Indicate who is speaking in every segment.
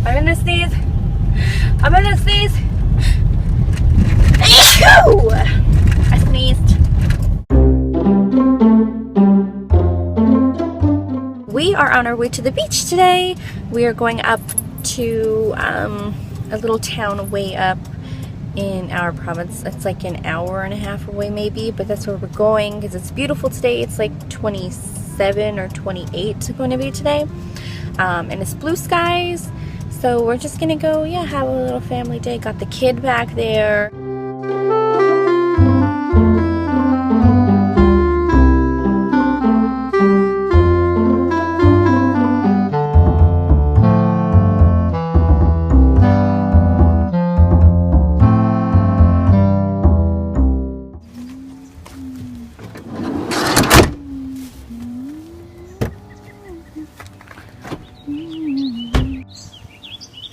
Speaker 1: I'm gonna sneeze. I'm gonna sneeze. Achoo! I sneezed. We are on our way to the beach today. We are going up to a little town way up in our province. It's like an hour and a half away maybe, but that's where we're going because it's beautiful today. It's like 27 or 28 going to be today. And it's blue skies. So we're just gonna go, yeah, have a little family day. Got the kid back there.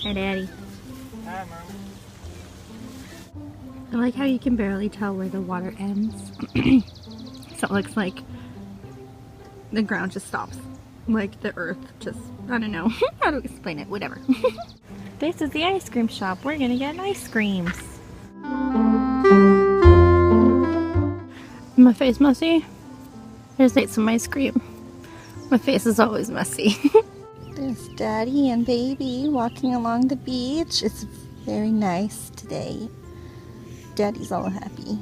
Speaker 1: Hi, Daddy.
Speaker 2: Hi, Mom.
Speaker 1: I like how you can barely tell where the water ends. So it looks like the ground just stops. Like the earth just, I don't know how to explain it, whatever. This is the ice cream shop. We're gonna get ice creams. My face messy? Here's ate some ice cream. My face is always messy. There's Daddy and Baby walking along the beach. It's very nice today. Daddy's all happy.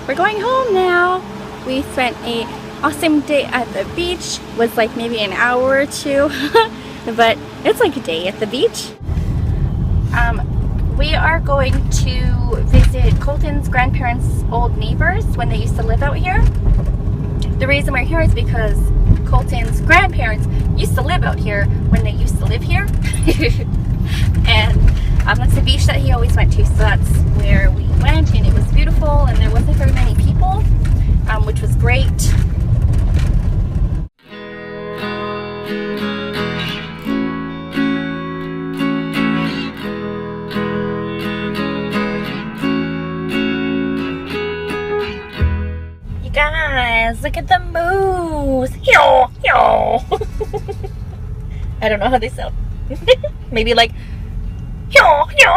Speaker 1: We're going home now. We spent an awesome day at the beach. It was like maybe an hour or two, but it's like a day at the beach. We are going to visit Colton's grandparents' old neighbors when they used to live out here. The reason we're here is because Colton's grandparents used to live out here when they used to live here. And that's the beach that he always went to, so that's where we went, and it was beautiful, and there wasn't very many people, which was great. You guys, look at the moose. Yo, yo. I don't know how they sound. Maybe like yo, yo.